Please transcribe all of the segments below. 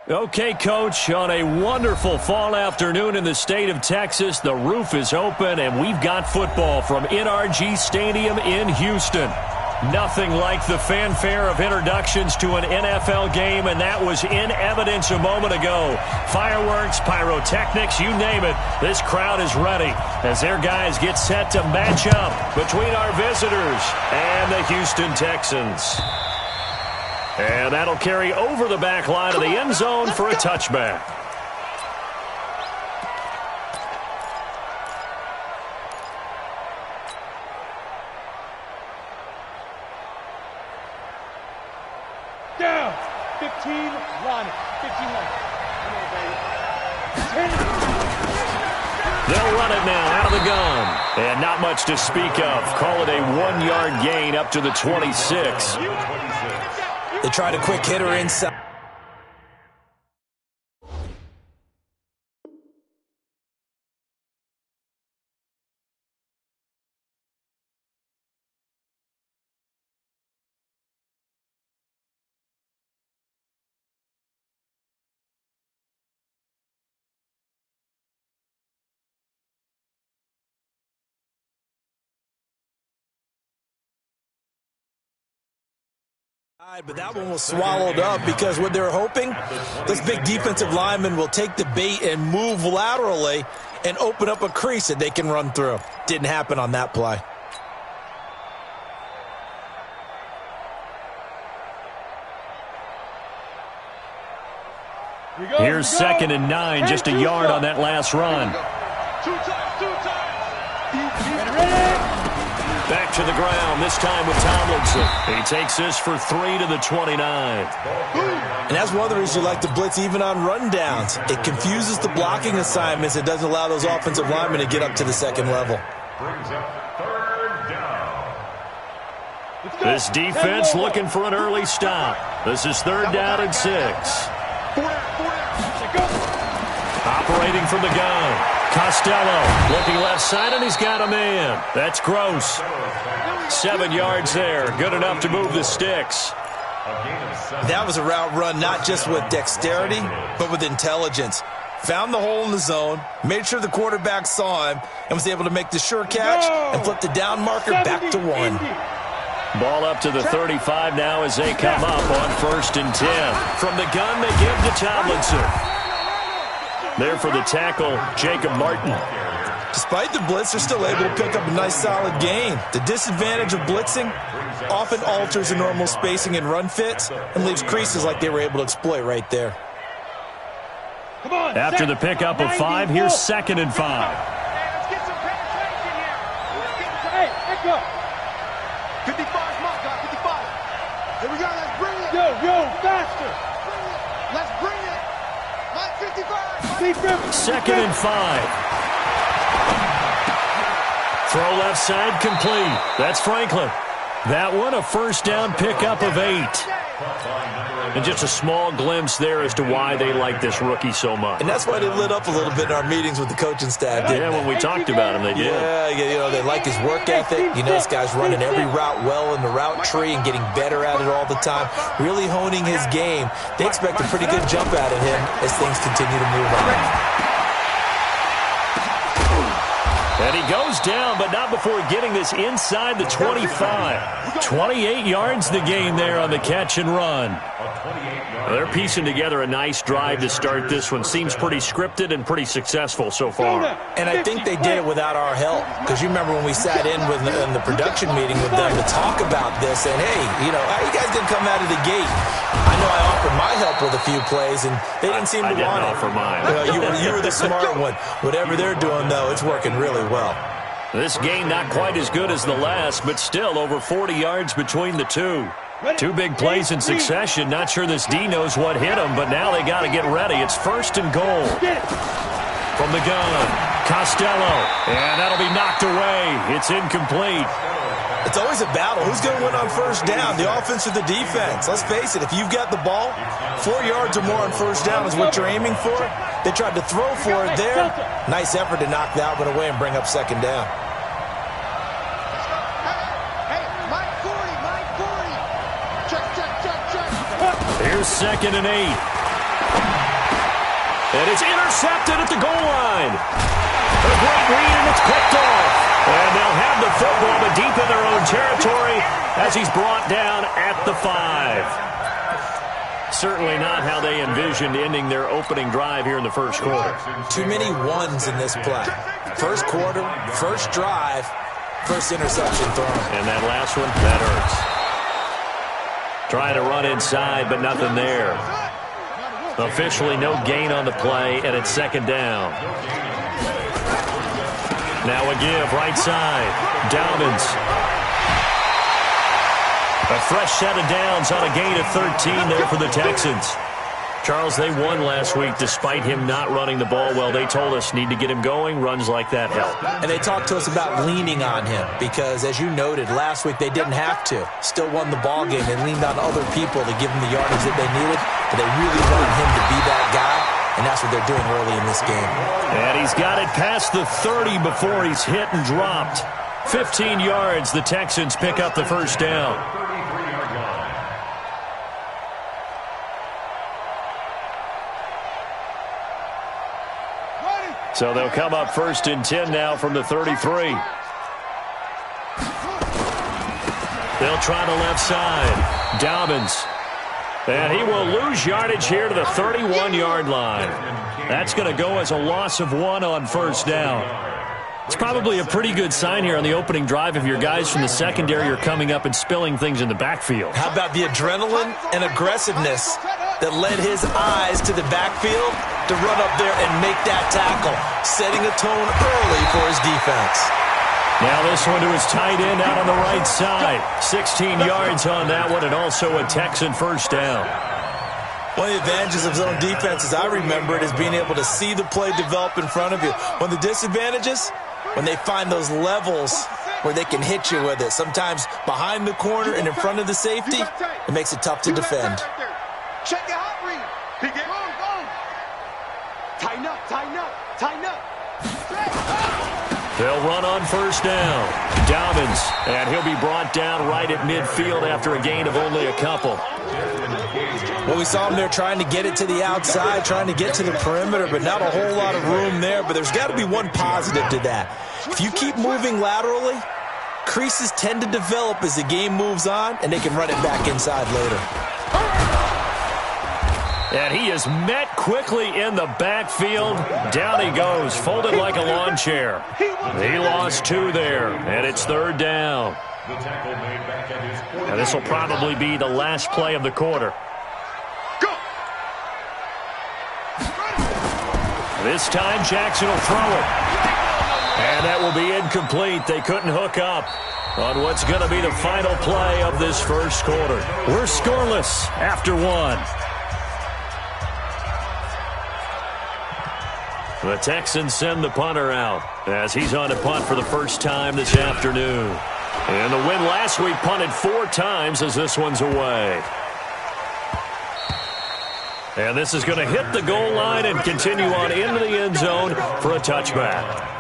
Okay, Coach, on a wonderful fall afternoon in the state of Texas, the roof is open, and we've got football from NRG Stadium in Houston. Nothing like the fanfare of introductions to an NFL game, and that was in evidence a moment ago. Fireworks, pyrotechnics, you name it, this crowd is ready as their guys get set to match up between our visitors and the Houston Texans. And that'll carry over the back line of the end zone for a touchback. Down. 15 line. 15 line. They'll run it now out of the gun. And not much to speak of. Call it a 1-yard gain up to the 26. They tried a quick hitter inside. But that one was swallowed up because what they're hoping, this big defensive lineman will take the bait and move laterally and open up a crease that they can run through. Didn't happen on that play. Here's 2nd and 9, just a yard on that last run. Back to the ground, this time with Tomlinson. He takes this for 3 to the 29. And that's one of the reasons you like to blitz even on rundowns. It confuses the blocking assignments. It doesn't allow those offensive linemen to get up to the second level. This defense looking for an early stop. This is 3rd down and 6. Operating from the gun. Costello looking left side, and he's got a man. That's Gross. 7 yards there. Good enough to move the sticks. That was a route run not just with dexterity, but with intelligence. Found the hole in the zone, made sure the quarterback saw him, and was able to make the sure catch and flip the down marker back to 1. Ball up to the 35 now as they come up on 1st and 10. From the gun, they give to Tomlinson. There for the tackle, Jacob Martin. Despite the blitz, they're still able to pick up a nice solid gain. The disadvantage of blitzing often alters the normal spacing and run fits and leaves creases like they were able to exploit right there. After the pickup of 5, here's 2nd and 5. Let's get some penetration here. Hey, let's go. 55's mark, 55. Here we go, let's bring it. Yo, faster. Let's bring it. Line 55. 2nd and 5. Throw left side complete. That's Franklin. That one a 1st down pickup of 8. And just a small glimpse there as to why they like this rookie so much. And that's why they lit up a little bit in our meetings with the coaching staff. Yeah, when we talked about him, they did. Yeah, they like his work ethic. You know, this guy's running every route well in the route tree and getting better at it all the time, really honing his game. They expect a pretty good jump out of him as things continue to move on. And he goes down, but not before getting this inside the 25. 28 yards the gain there on the catch and run. They're piecing together a nice drive to start this one. Seems pretty scripted and pretty successful so far. And I think they did it without our help. Because you remember when we sat in the production meeting with them to talk about this, and hey, you know, how you guys didn't come out of the gate? I know I offered my help with a few plays, and they didn't seem to want it. I didn't offer mine. You were the smart one. Whatever they're doing, though, it's working really well. This game not quite as good as the last, but still over 40 yards between the two. 2 big plays in succession. Not sure this D knows what hit him, but now they got to get ready. It's 1st and goal. From the gun, Costello, and that'll be knocked away. It's incomplete. It's always a battle. Who's going to win on 1st down, the offense or the defense? Let's face it, if you've got the ball, 4 yards or more on 1st down is what you're aiming for. They tried to throw for it there. Nice effort to knock that one away and bring up 2nd down. Here's 2nd and 8. And it's intercepted at the goal line. A great read, and it's picked off. And they'll have the football, but deep in their own territory as he's brought down at the 5. Certainly not how they envisioned ending their opening drive here in the first quarter. Too many ones in this play. First quarter, first drive, first interception thrown. And that last one, that hurts. Trying to run inside, but nothing there. Officially no gain on the play, and it's second down. Now a give, right side. Dobbins. A fresh set of downs on a gain of 13 there for the Texans. Charles, they won last week despite him not running the ball well. They told us need to get him going. Runs like that help. And they talked to us about leaning on him because, as you noted, last week they didn't have to. Still won the ball game. They leaned on other people to give them the yardage that they needed. But they really wanted him to be that guy, and that's what they're doing early in this game. And he's got it past the 30 before he's hit and dropped. 15 yards, the Texans pick up the first down. So they'll come up first and 10 now from the 33. They'll try the left side. Dobbins. And he will lose yardage here to the 31-yard line. That's going to go as a loss of 1 on first down. It's probably a pretty good sign here on the opening drive if your guys from the secondary are coming up and spilling things in the backfield. How about the adrenaline and aggressiveness that led his eyes to the backfield to run up there and make that tackle, setting a tone early for his defense. Now this one to his tight end out on the right side. 16 yards on that one, and also a Texan first down. One of the advantages of zone defense, as I remember it, is being able to see the play develop in front of you. One of the disadvantages, when they find those levels where they can hit you with it, sometimes behind the corner and in front of the safety, it makes it tough to defend. Check your hot read. He get go. Tighten up, tighten up, tighten up. They'll run on first down. Dobbins, and he'll be brought down right at midfield after a gain of only a couple. Well, we saw him there trying to get it to the outside, trying to get to the perimeter, but not a whole lot of room there. But there's got to be one positive to that. If you keep moving laterally, creases tend to develop as the game moves on, and they can run it back inside later. And he is met quickly in the backfield. Down he goes, folded like a lawn chair. He lost 2 there, and it's third down. And this will probably be the last play of the quarter. This time Jackson will throw it. And that will be incomplete. They couldn't hook up on what's going to be the final play of this first quarter. We're scoreless after 1. The Texans send the punter out as he's on to punt for the first time this afternoon. And the win last week punted 4 times as this one's away. And this is going to hit the goal line and continue on into the end zone for a touchback.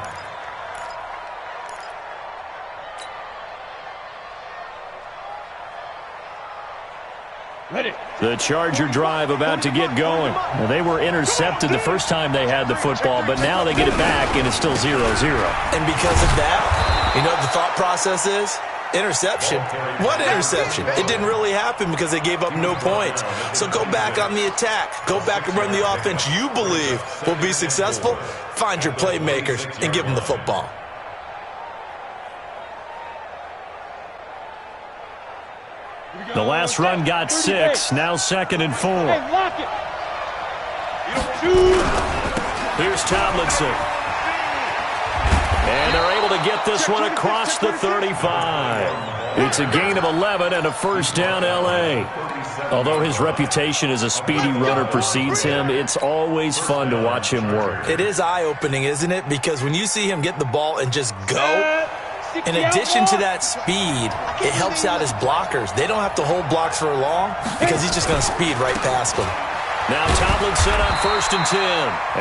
Ready. The Charger drive about to get going. Well, they were intercepted the first time they had the football, but now they get it back, and it's still 0-0. And because of that, you know what the thought process is? Interception. What interception? It didn't really happen because they gave up no points. So go back on the attack. Go back and run the offense you believe will be successful. Find your playmakers and give them the football. The last run got 6. Now 2nd and 4. Hey, lock it. You don't shoot. Here's Tomlinson. And they're able to get this one across the 35. It's a gain of 11 and a first down L.A. Although his reputation as a speedy runner precedes him, it's always fun to watch him work. It is eye-opening, isn't it? Because when you see him get the ball and just go, in addition to that speed, it helps out his blockers. They don't have to hold blocks for long because he's just going to speed right past them. Now Tomlinson on 1st and 10.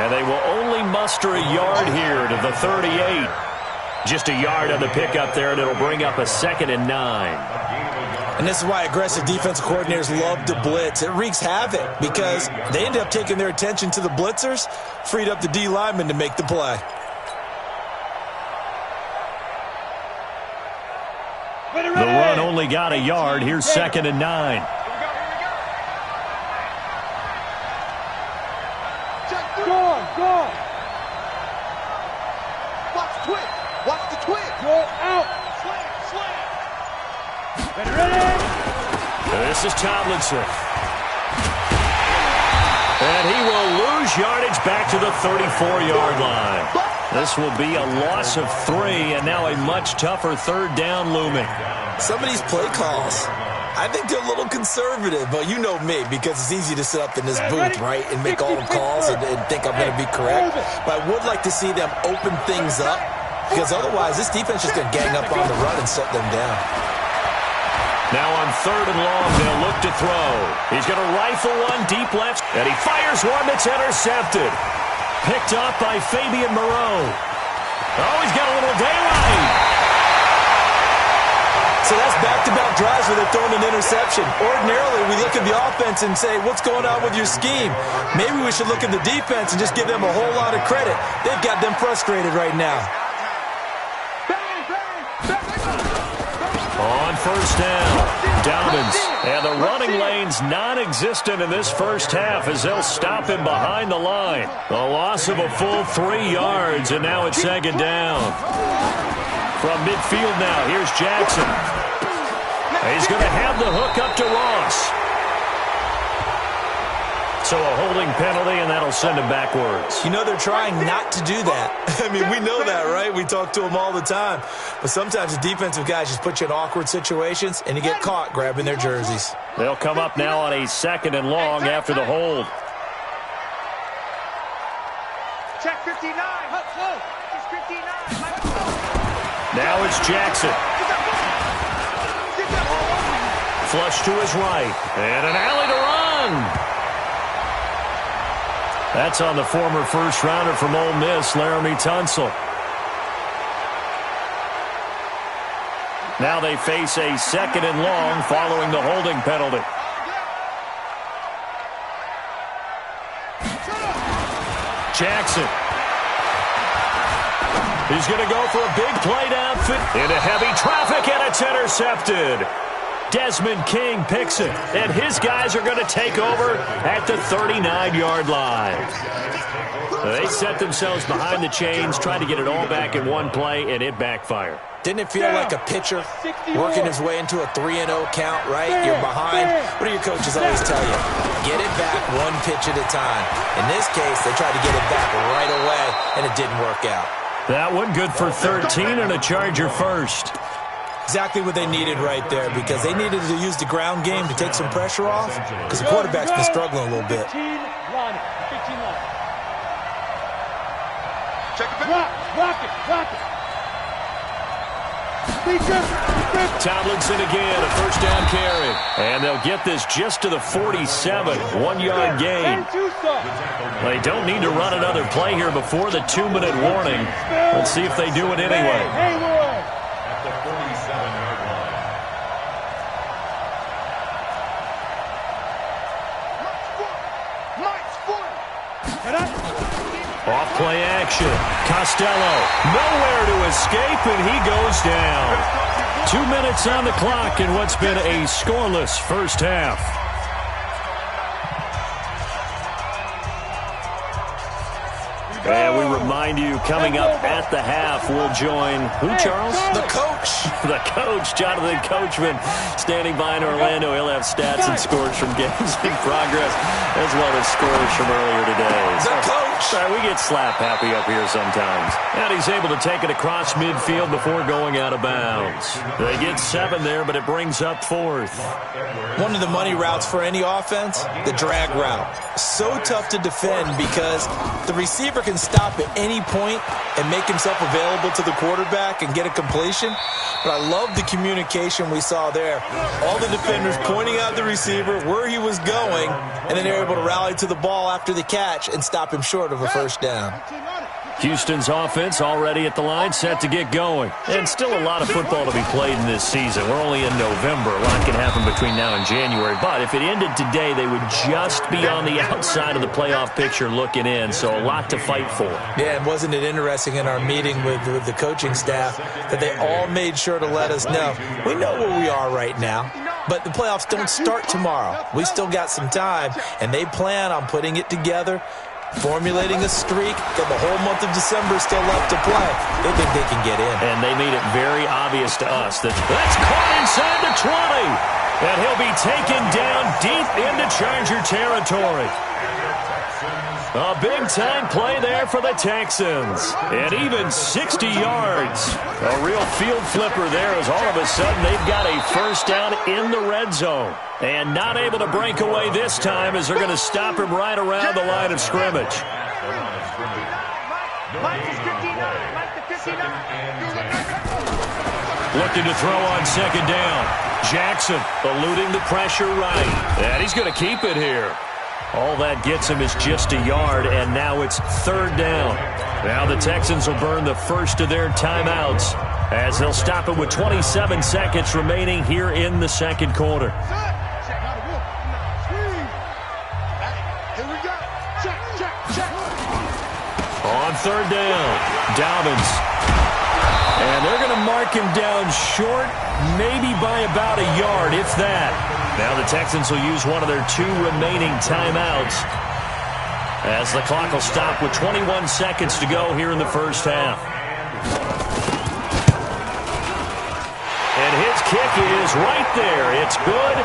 And they will only muster a yard here to the 38. Just a yard on the pickup there, and it'll bring up a 2nd and 9. And this is why aggressive defensive coordinators love to blitz. It wreaks havoc because they end up taking their attention to the blitzers, freed up the D lineman to make the play. The run only got a yard. Here's 2nd and 9. Go. Watch the twig. Watch the twig. Go out. Slam. Ready. This is Tomlinson. And he will lose yardage back to the 34-yard line. This will be a loss of 3, and now a much tougher 3rd down looming. Some of these play calls, I think they're a little conservative, but you know me, because it's easy to sit up in this booth, right, and make all the calls and think I'm going to be correct. But I would like to see them open things up, because otherwise this defense is going to gang up on the run and shut them down. Now on 3rd and long, they'll look to throw. He's going to rifle one deep left, and he fires one that's intercepted. Picked up by Fabian Moreau. Oh, he's got a little daylight. So that's back-to-back drives where they're throwing an interception. Ordinarily, we look at the offense and say, what's going on with your scheme? Maybe we should look at the defense and just give them a whole lot of credit. They've got them frustrated right now. On 1st down, Dobbins. And the running lane's non-existent in this first half as they'll stop him behind the line. A loss of a full 3 yards, and now it's 2nd down. From midfield now, here's Jackson. He's going to have the hook up to Ross. So a holding penalty, and that'll send him backwards. You know, they're trying not to do that. I mean, we know that, right? We talk to them all the time. But sometimes the defensive guys just put you in awkward situations, and you get caught grabbing their jerseys. They'll come up now on a 2nd and long after the hold. Check 59. Just 59. Now it's Jackson. Flush to his right. And an alley to run. That's on the former first-rounder from Ole Miss, Laramie Tunsil. Now they face a 2nd and long following the holding penalty. Jackson. He's going to go for a big play downfield. Into heavy traffic, and it's intercepted. Desmond King picks it, and his guys are going to take over at the 39-yard line. They set themselves behind the chains, tried to get it all back in one play, and it backfired. Didn't it feel like a pitcher working his way into a 3-0 count, right? You're behind. What do your coaches always tell you? Get it back one pitch at a time. In this case, they tried to get it back right away, and it didn't work out. That one good for 13 and a Charger first. Exactly what they needed right there, because they needed to use the ground game to take some pressure off, because the quarterback's been struggling a little bit. 15 Check it back. Rock it. Tomlinson again, a first down carry. And they'll get this just to the 47, 1-yard gain. They don't need to run another play here before the 2-minute warning. Let's see if they do it anyway. Off play action. Costello, nowhere to escape, and he goes down. 2 minutes on the clock in what's been a scoreless first half. And we remind you, coming up at the half, we'll join who, Charles? The coach. The coach, Jonathan Coachman, standing by in Orlando. He'll have stats and scores from games in progress, as well as scores from earlier today. The coach. Sorry, we get slap happy up here sometimes. And he's able to take it across midfield before going out of bounds. They get 7 there, but it brings up 4th. One of the money routes for any offense, the drag route. So tough to defend because the receiver can stop at any point and make himself available to the quarterback and get a completion. But I love the communication we saw there. All the defenders pointing out the receiver, where he was going, and then they're able to rally to the ball after the catch and stop him short of a first down. Houston's offense already at the line, set to get going. And still a lot of football to be played in this season. We're only in November. A lot can happen between now and January. But if it ended today, they would just be on the outside of the playoff picture looking in. So a lot to fight for. Yeah, and wasn't it interesting in our meeting with the coaching staff that they all made sure to let us know, we know where we are right now, but the playoffs don't start tomorrow. We still got some time, and they plan on putting it together, formulating a streak, that the whole month of December is still left to play. They think they can get in. And they made it very obvious to us that that's caught inside the 20. And he'll be taken down deep into Charger territory. A big-time play there for the Texans. And even 60 yards. A real field flipper there as all of a sudden they've got a first down in the red zone. And not able to break away this time as they're going to stop him right around the line of scrimmage. Looking to throw on second down. Jackson eluding the pressure right. And he's going to keep it here. All that gets him is just a yard, and now it's third down. Now the Texans will burn the first of their timeouts as they'll stop it with 27 seconds remaining here in the second quarter. On third down, Dobbins. And they're going to mark him down short, maybe by about a yard, if that. Now the Texans will use one of their 2 remaining timeouts as the clock will stop with 21 seconds to go here in the first half. And his kick is right there. It's good.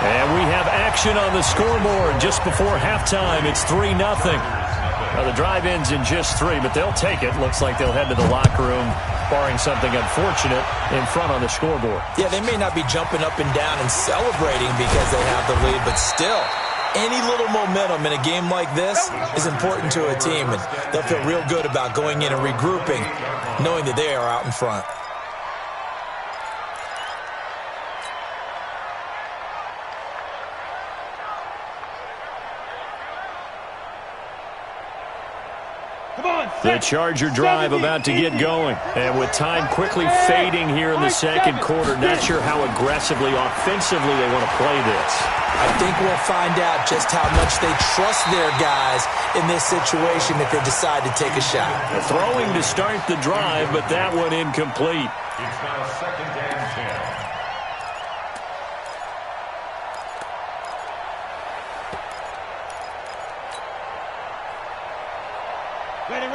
And we have action on the scoreboard just before halftime. It's 3-0. Now the drive ends in just 3, but they'll take it. Looks like they'll head to the locker room, barring something unfortunate, in front on the scoreboard. Yeah, they may not be jumping up and down and celebrating because they have the lead, but still, any little momentum in a game like this is important to a team, and they'll feel real good about going in and regrouping, knowing that they are out in front. The Charger drive about to get going. And with time quickly fading here in the second quarter, not sure how aggressively, offensively they want to play this. I think we'll find out just how much they trust their guys in this situation if they decide to take a shot. Throwing to start the drive, but that one incomplete. It's now second and 10.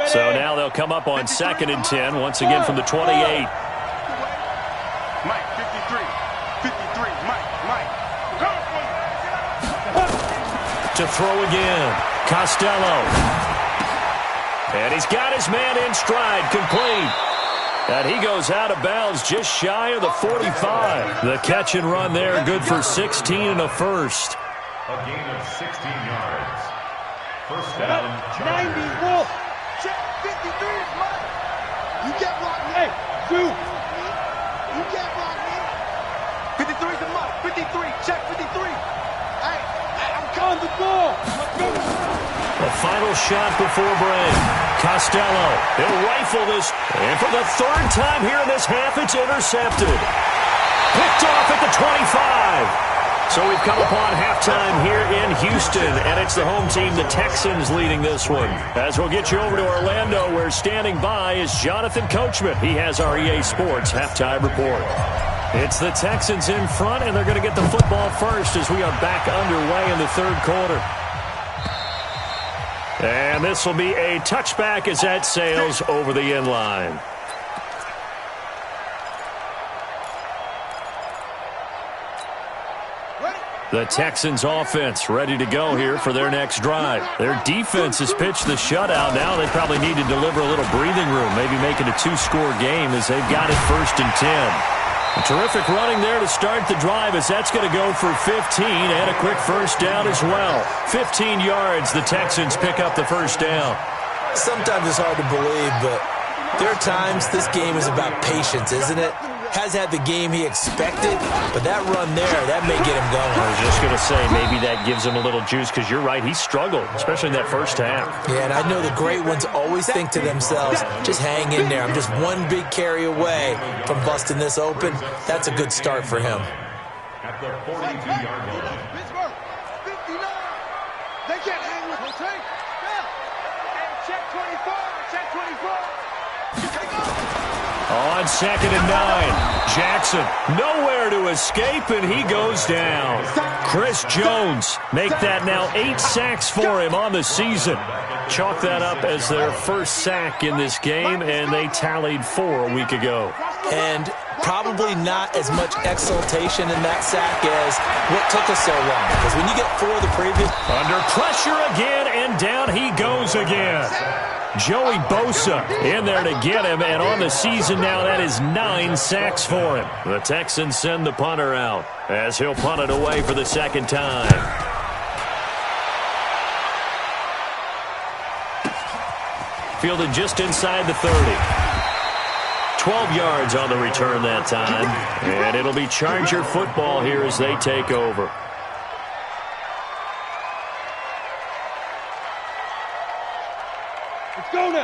So now they'll come up on second and 10, once again from the 28. Mike, 53. 53, Mike. Go! To throw again. Costello. And he's got his man in stride, complete. And he goes out of bounds just shy of the 45. The catch and run there, good for 16 and a first. A gain of 16 yards. First down, 90, Wolf. Check 53 is mine. You get blocked me. Hey, dude. You get blocked me. 53 is a mine. 53. Check 53. Hey, I'm calling the ball. The final shot before break. Costello. He'll rifle this. And for the third time here in this half, it's intercepted. Picked off at the 25. So we've come upon halftime here in Houston, and it's the home team, the Texans, leading this one. As we'll get you over to Orlando, where standing by is Jonathan Coachman. He has our EA Sports halftime report. It's the Texans in front, and they're going to get the football first as we are back underway in the third quarter. And this will be a touchback as that sails over the end line. The Texans offense ready to go here for their next drive. Their defense has pitched the shutout. Now they probably need to deliver a little breathing room, maybe make it a 2-score game as they've got it first and 10. A terrific running there to start the drive as that's going to go for 15 and a quick first down as well. 15 yards, the Texans pick up the first down. Sometimes it's hard to believe, but there are times this game is about patience, isn't it? has had the game he expected, but that run there, that may get him going. I was just going to say, maybe that gives him a little juice, because you're right, he struggled, especially in that first half. Yeah, and I know the great ones always think to themselves, just hang in there. I'm just one big carry away from busting this open. That's a good start for him. At the 42-yard line. Pittsburgh, 59. They can't hang with us. Hey, check 24. Check 24. On 2nd and 9, Jackson nowhere to escape, and he goes down. Chris Jones make that now 8 sacks for him on the season. Chalk that up as their first sack in this game, and they tallied 4 a week ago. And probably not as much exultation in that sack as what took us so long. Because when you get 4 of the previous... Under pressure again, and down he goes again. Joey Bosa in there to get him, and on the season now, that is 9 sacks for him. The Texans send the punter out as he'll punt it away for the second time. Fielded just inside the 30. 12 yards on the return that time, and it'll be Charger football here as they take over.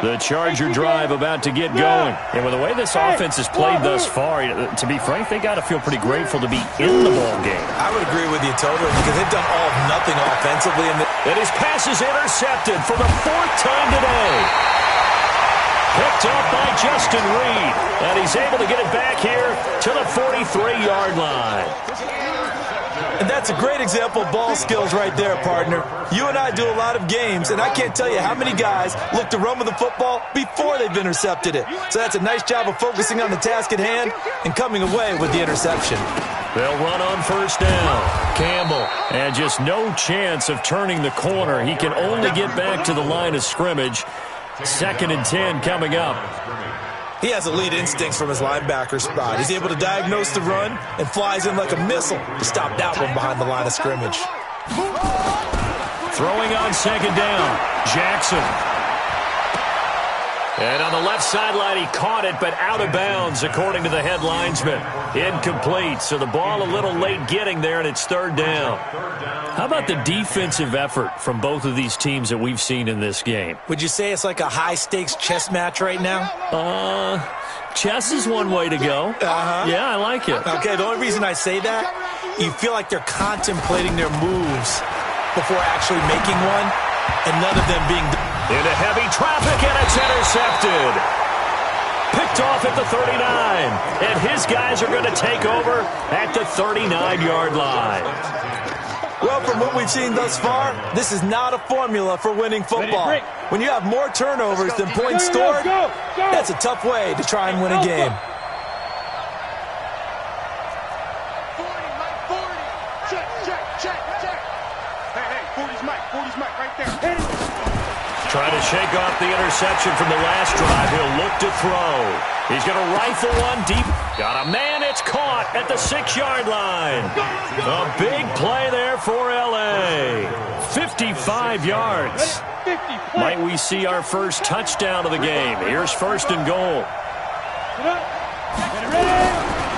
The Charger drive about to get going. And with the way this offense has played thus far, to be frank, they got to feel pretty grateful to be in the ball game. I would agree with you totally, because they've done all of nothing offensively. And his pass is intercepted for the 4th time today. Picked up by Justin Reed. And he's able to get it back here to the 43-yard line. And that's a great example of ball skills right there, partner. You and I do a lot of games, and I can't tell you how many guys look to run with the football before they've intercepted it. So that's a nice job of focusing on the task at hand and coming away with the interception. They'll run on 1st down. Campbell, and just no chance of turning the corner. He can only get back to the line of scrimmage. 2nd and 10 coming up. He has elite instincts from his linebacker spot. He's able to diagnose the run and flies in like a missile to stop that one behind the line of scrimmage. Throwing on 2nd down, Jackson. And on the left sideline, he caught it, but out of bounds, according to the head linesman. Incomplete, so the ball a little late getting there, and it's 3rd down. How about the defensive effort from both of these teams that we've seen in this game? Would you say it's like a high-stakes chess match right now? Chess is one way to go. Yeah, I like it. Okay, the only reason I say that, you feel like they're contemplating their moves before actually making one, and none of them being... Into heavy traffic, and it's intercepted. Picked off at the 39, and his guys are going to take over at the 39-yard line. Well, from what we've seen thus far, this is not a formula for winning football. When you have more turnovers than points scored, that's a tough way to try and win a game. 40, check. Hey, 40's Mike right there. Trying to shake off the interception from the last drive. He'll look to throw. He's going to rifle one deep. Got a man. It's caught at the 6-yard line. A big play there for L.A. 55 yards. Might we see our first touchdown of the game? Here's 1st and goal.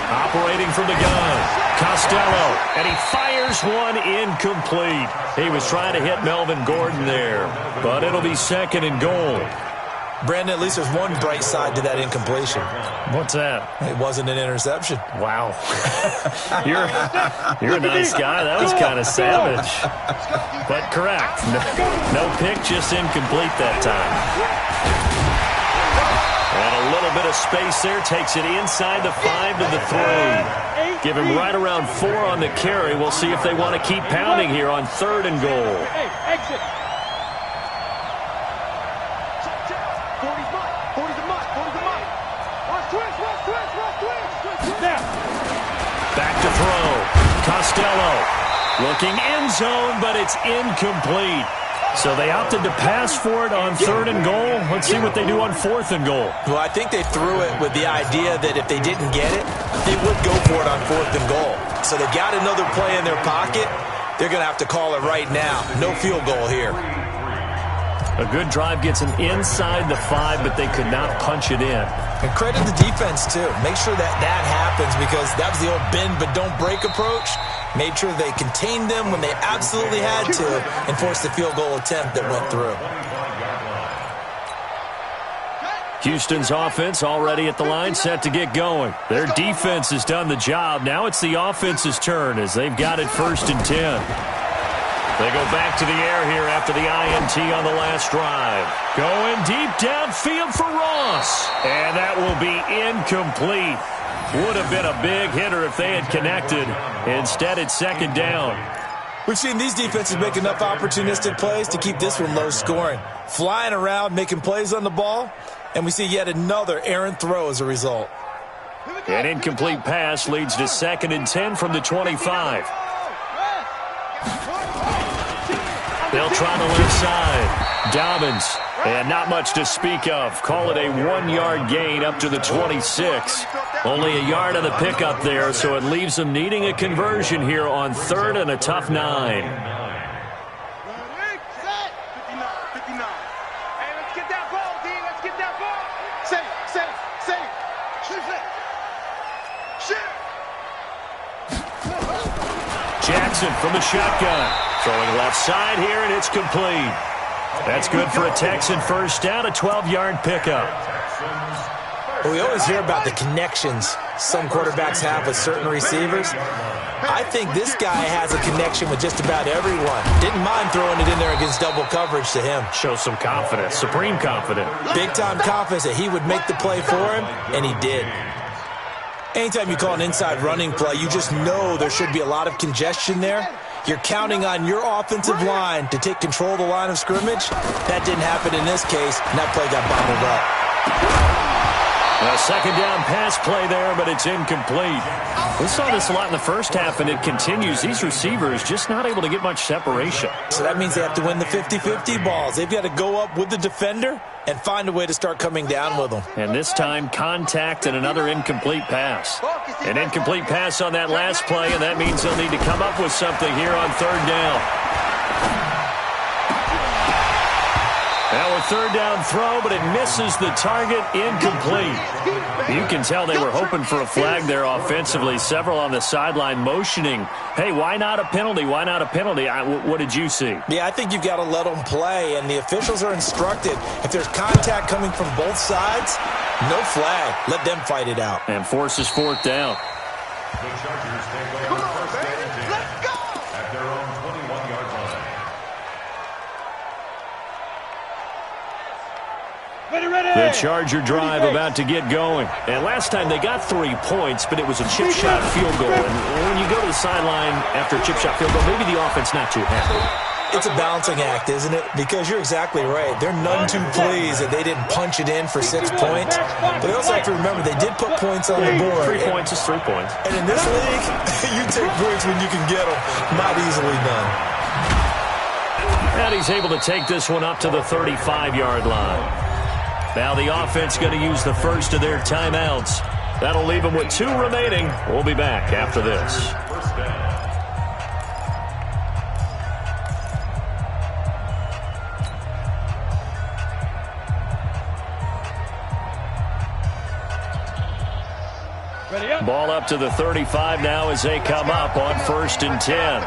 Operating from the gun, Costello, and he fires one incomplete. He was trying to hit Melvin Gordon there, but it'll be 2nd and goal. Brandon, at least there's one bright side to that incompletion. What's that? It wasn't an interception. Wow. You're a nice guy. That was kind of savage. But correct. No pick, just incomplete that time. And a little bit of space there. Takes it inside the 5 to the 3. Give him right around 4 on the carry. We'll see if they want to keep pounding here on 3rd and goal. Exit. 40's Mike. Watch twist. Back to throw. Costello looking end zone, but it's incomplete. So they opted to pass for it on 3rd and goal. Let's see what they do on 4th and goal. Well, I think they threw it with the idea that if they didn't get it, they would go for it on 4th and goal. So they got another play in their pocket. They're going to have to call it right now. No field goal here. A good drive gets them inside the 5, but they could not punch it in. And credit the defense, too. Make sure that happens, because that was the old bend but don't break approach. Made sure they contained them when they absolutely had to and forced the field goal attempt that went through. Houston's offense already at the line, set to get going. Their defense has done the job. Now it's the offense's turn as they've got it 1st and 10. They go back to the air here after the INT on the last drive. Going deep downfield for Ross. And that will be incomplete. Would have been a big hitter if they had connected. Instead, it's 2nd down. We've seen these defenses make enough opportunistic plays to keep this one low scoring. Flying around, making plays on the ball, and we see yet another errant throw as a result. An incomplete pass leads to 2nd and 10 from the 25. They'll try the left side. Dobbins, and not much to speak of. Call it a 1-yard gain up to the 26. Only a yard of the pickup there, so it leaves them needing a conversion here on 3rd and a tough 9. Jackson from the shotgun. Throwing left side here, and it's complete. That's good for a Texan first down, a 12-yard pickup. Well, we always hear about the connections some quarterbacks have with certain receivers. I think this guy has a connection with just about everyone. Didn't mind throwing it in there against double coverage to him. Shows some confidence, supreme confidence. Big-time confidence that he would make the play for him, and he did. Anytime you call an inside running play, you just know there should be a lot of congestion there. You're counting on your offensive line to take control of the line of scrimmage. That didn't happen in this case, and that play got bottled up. A 2nd down pass play there, but it's incomplete. We saw this a lot in the first half, and it continues. These receivers just not able to get much separation. So that means they have to win the 50-50 balls. They've got to go up with the defender and find a way to start coming down with them. And this time, contact and another incomplete pass. An incomplete pass on that last play, and that means they'll need to come up with something here on 3rd down. Now a 3rd down throw, but it misses the target, incomplete. You can tell they were hoping for a flag there offensively. Several on the sideline motioning, hey, why not a penalty? Why not a penalty? What did you see? Yeah, I think you've got to let them play, and the officials are instructed. If there's contact coming from both sides, no flag. Let them fight it out. And forces 4th down. The Chargers take over 1st and 10 at their own 21-yard line. The Charger drive about to get going. And last time they got 3 points, but it was a chip shot field goal. And when you go to the sideline after a chip shot field goal, maybe the offense not too happy. It's a balancing act, isn't it? Because you're exactly right. They're none too pleased that they didn't punch it in for 6 points. But they also have to remember they did put points on the board. 3 points is 3 points. And in this league, you take points when you can get them. Not easily done. And he's able to take this one up to the 35-yard line. Now the offense going to use the first of their timeouts. That'll leave them with 2 remaining. We'll be back after this. Ball up to the 35 now as they come up on 1st and 10.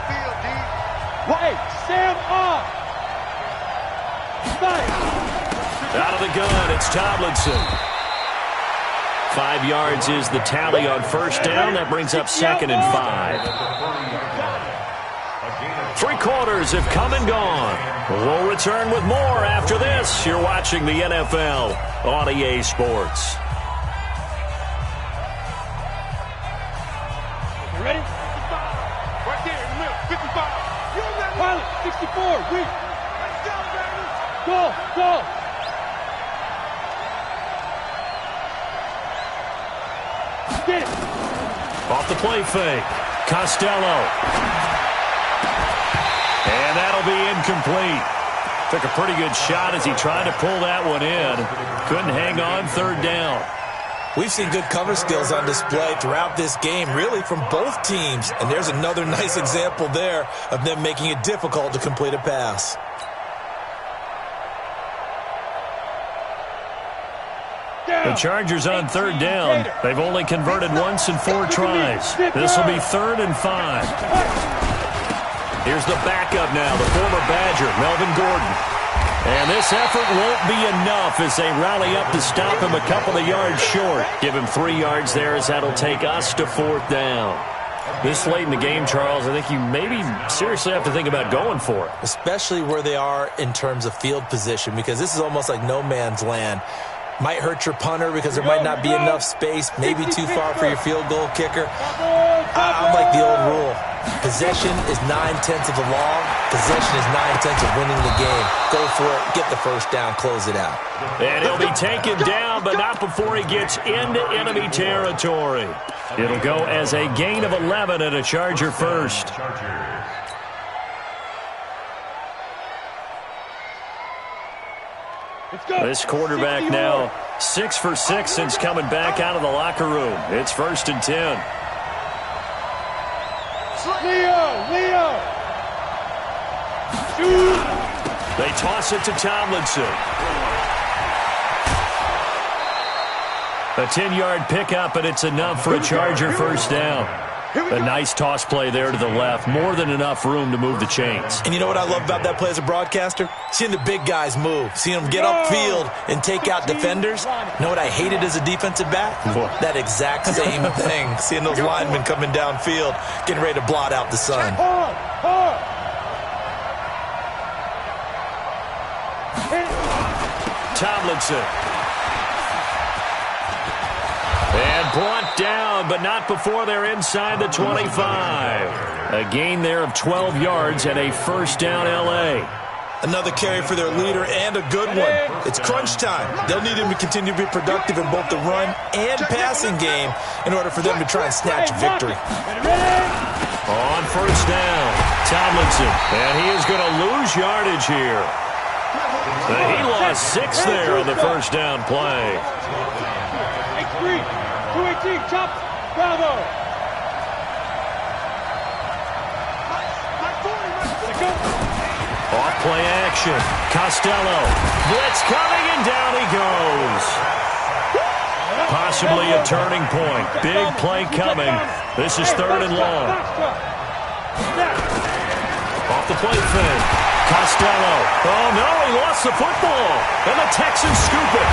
Hey, Sam off. Out of the gun, it's Tomlinson. 5 yards is the tally on 1st down. That brings up 2nd and 5. 3 quarters have come and gone. We'll return with more after this. You're watching the NFL on EA Sports. You ready? 55. Right there in the middle. 55. Pilot, 64. Weak. Let's go, baby. Go. Get it. Off the play fake. Costello. And that'll be incomplete. Took a pretty good shot as he tried to pull that one in. Couldn't hang on 3rd down. We've seen good cover skills on display throughout this game, really from both teams. And there's another nice example there of them making it difficult to complete a pass. The Chargers on third down. They've only converted once in 4 tries. This will be 3rd and 5. Here's the backup now, the former Badger, Melvin Gordon. And this effort won't be enough as they rally up to stop him a couple of yards short. Give him 3 yards there as that'll take us to 4th down. This late in the game, Charles, I think you maybe seriously have to think about going for it. Especially where they are in terms of field position, because this is almost like no man's land. Might hurt your punter because there might not be enough space, maybe too far for your field goal kicker. I'm like the old rule. Possession is 9/10 of the law. Possession is 9/10 of winning the game. Go for it. Get the first down. Close it out. And he'll be taken down, but not before he gets into enemy territory. It'll go as a gain of 11 and a Charger first. This quarterback now 6 for 6 since coming back out of the locker room. It's 1st and 10. Leo! Shoot! They toss it to Tomlinson. A 10-yard pickup, and it's enough for a Charger first down. A nice toss play there to the left. More than enough room to move the chains. And you know what I love about that play as a broadcaster? Seeing the big guys move. Seeing them get upfield and take out defenders. You know what I hated as a defensive back? That exact same thing. Seeing those linemen coming downfield, getting ready to blot out the sun. Tomlinson. And brought down, but not before they're inside the 25. A gain there of 12 yards and a first down L.A. Another carry for their leader and a good one. It's crunch time. They'll need him to continue to be productive in both the run and passing game in order for them to try and snatch victory. On first down, Tomlinson. And he is going to lose yardage here. He lost 6 there on the first down play. 218, chop, bravo. Off play action. Costello. Blitz coming, and down he goes. Possibly a turning point. Big play coming. This is 3rd and long. Off the play fake. Costello. Oh, no, he lost the football. And the Texans scoop it.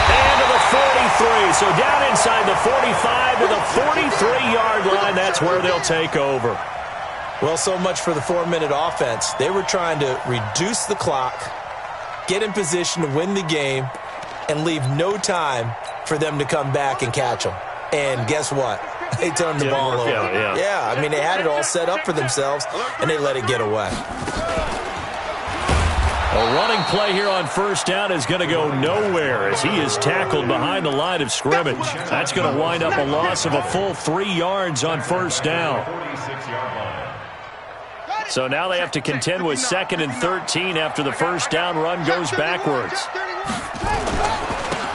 And to the 43. So down inside the 45 to the 43-yard line. That's where they'll take over. Well, so much for the 4-minute offense. They were trying to reduce the clock, get in position to win the game, and leave no time for them to come back and catch them. And guess what? They turned the ball over. Yeah, I mean, they had it all set up for themselves, and they let it get away. A running play here on first down is going to go nowhere as he is tackled behind the line of scrimmage. That's going to wind up a loss of a full 3 yards on first down. So now they have to contend with 2nd and 13 after the first down run goes backwards.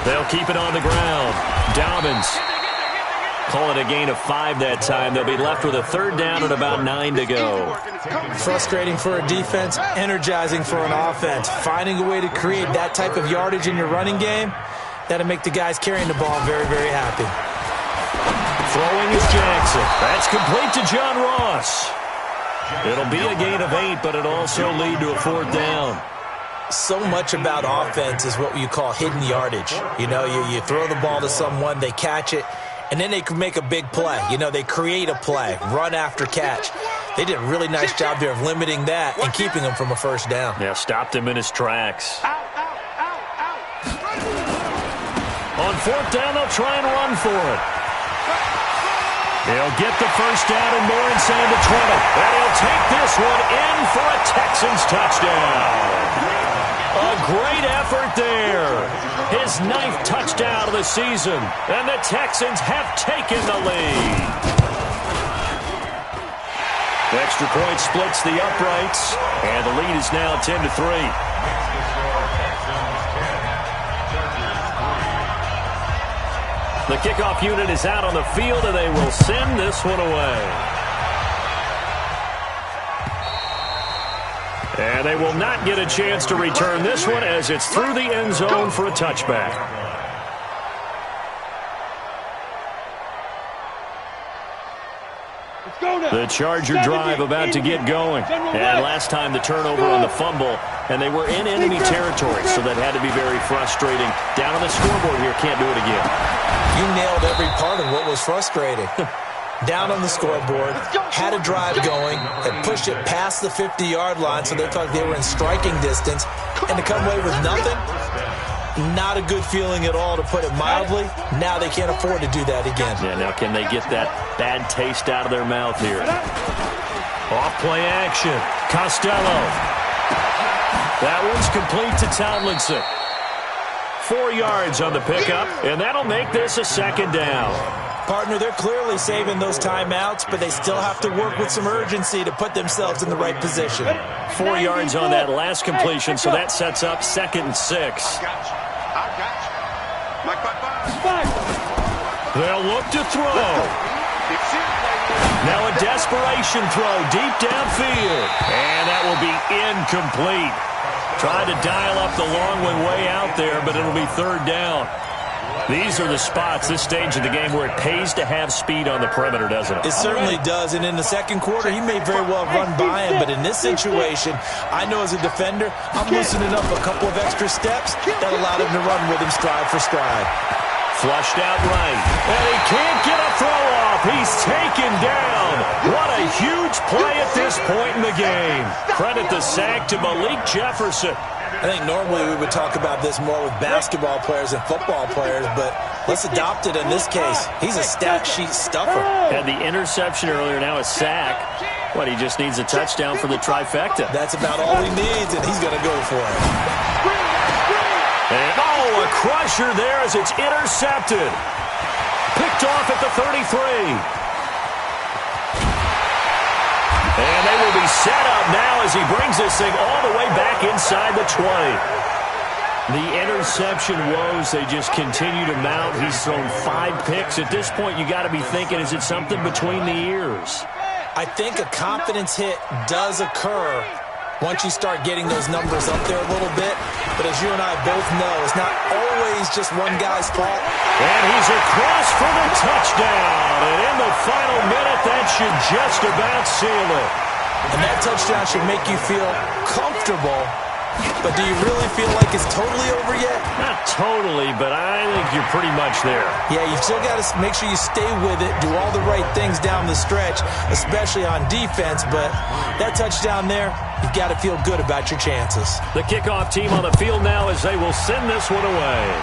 They'll keep it on the ground. Dobbins. Call it a gain of 5 that time. They'll be left with a 3rd down and about 9 to go. Frustrating for a defense, energizing for an offense. Finding a way to create that type of yardage in your running game, that'll make the guys carrying the ball very, very happy. Throwing is Jackson. That's complete to John Ross. It'll be a gain of 8, but it'll also lead to a 4th down. So much about offense is what you call hidden yardage. You know, you throw the ball to someone, they catch it, and then they can make a big play. You know, they create a play, run after catch. They did a really nice job there of limiting that and keeping him from a first down. Yeah, stopped him in his tracks. On 4th down, they'll try and run for it. He'll get the first down and more inside the 20. And he'll take this one in for a Texans touchdown. A great effort there. His 9th touchdown of the season. And the Texans have taken the lead. The extra point splits the uprights. And the lead is now 10-3. The kickoff unit is out on the field, and they will send this one away. And they will not get a chance to return this one as it's through the end zone for a touchback. Charger drive about to get going. And last time the turnover on the fumble, and they were in enemy territory, so that had to be very frustrating. Down on the scoreboard here, can't do it again. You nailed every part of what was frustrating. Down on the scoreboard, had a drive going, had pushed it past the 50-yard line, so they felt like they were in striking distance, and to come away with nothing, not a good feeling at all, to put it mildly. Now they can't afford to do that again. Yeah, now can they get that bad taste out of their mouth here? Off-play action. Costello. That one's complete to Tomlinson. 4 yards on the pickup, and that'll make this a second down. Partner, they're clearly saving those timeouts, but they still have to work with some urgency to put themselves in the right position. 4 yards on that last completion, so that sets up 2nd and 6. I got you. Mike, bye. They'll look to throw. Now a desperation throw deep downfield, and that will be incomplete. Tried to dial up the long one way out there, but it'll be 3rd down. These are the spots, this stage of the game, where it pays to have speed on the perimeter, doesn't it? It certainly does, and in the second quarter, he may very well run by him, but in this situation, I know as a defender, I'm loosening up a couple of extra steps that allowed him to run with him stride for stride. Flushed out right, and he can't get a throw off. He's taken down. What a huge play at this point in the game. Credit the sack to Malik Jefferson. I think normally we would talk about this more with basketball players and football players, but let's adopt it in this case. He's a stat sheet stuffer. Had the interception earlier, now a sack. What, he just needs a touchdown for the trifecta. That's about all he needs, and he's going to go for it. And, oh, a crusher there as it's intercepted. Picked off at the 33. And they will be set up now as he brings this thing all the way back inside the 20. The interception woes, they just continue to mount. He's thrown 5 picks. At this point, you got to be thinking, is it something between the ears? I think a confidence hit does occur once you start getting those numbers up there a little bit. But as you and I both know, it's not always just one guy's fault. And he's across for the touchdown. And in the final minute, that should just about seal it. And that touchdown should make you feel comfortable. But do you really feel like it's totally over yet? Not totally, but I think you're pretty much there. Yeah, you've still got to make sure you stay with it, do all the right things down the stretch, especially on defense. But that touchdown there, you've got to feel good about your chances. The kickoff team on the field now as they will send this one away.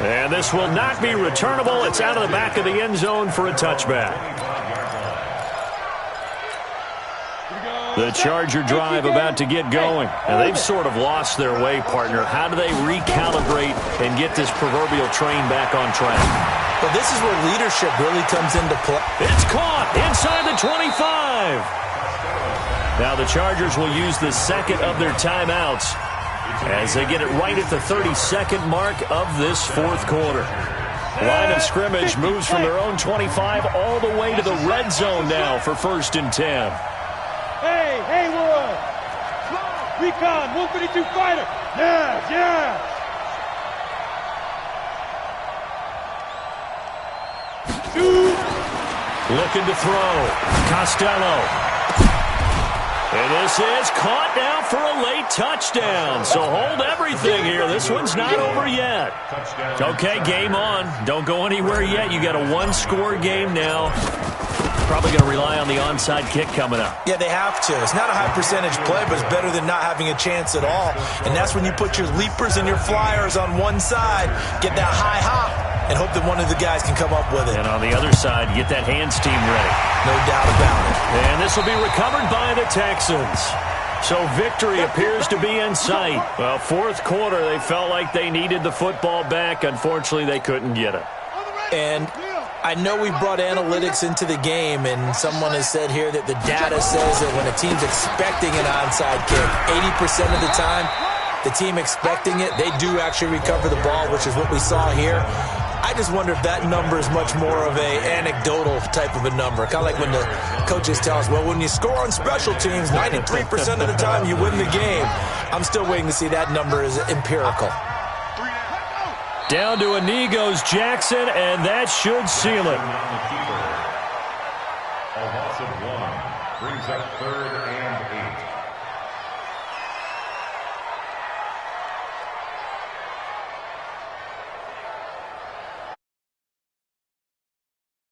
And this will not be returnable. It's out of the back of the end zone for a touchback. The Charger drive about to get going. And they've sort of lost their way, partner. How do they recalibrate and get this proverbial train back on track? Well, this is where leadership really comes into play. It's caught inside the 25. Now the Chargers will use the second of their timeouts as they get it right at the 32nd mark of this 4th quarter. Line of scrimmage moves from their own 25 all the way to the red zone now for 1st and 10. Hey, Haywood! Recon, 152 fighter! Yeah! Shoot! Looking to throw. Costello. And this is caught now for a late touchdown. So hold everything here. This one's not over yet. Okay, game on. Don't go anywhere yet. You got a 1-score game now. Probably going to rely on the onside kick coming up. Yeah, they have to. It's not a high percentage play, but it's better than not having a chance at all. And that's when you put your leapers and your flyers on one side, get that high hop, and hope that one of the guys can come up with it. And on the other side, get that hands team ready. No doubt about it. And this will be recovered by the Texans. So victory appears to be in sight. Well, 4th quarter, they felt like they needed the football back. Unfortunately, they couldn't get it. And I know we brought analytics into the game, and someone has said here that the data says that when a team's expecting an onside kick, 80% of the time, the team expecting it, they do actually recover the ball, which is what we saw here. I just wonder if that number is much more of a anecdotal type of a number. Kind of like when the coaches tell us, well, when you score on special teams, 93% of the time you win the game. I'm still waiting to see that number is empirical. Down to a knee goes Jackson, and that should seal it. A loss of 1 brings up 3rd and 8.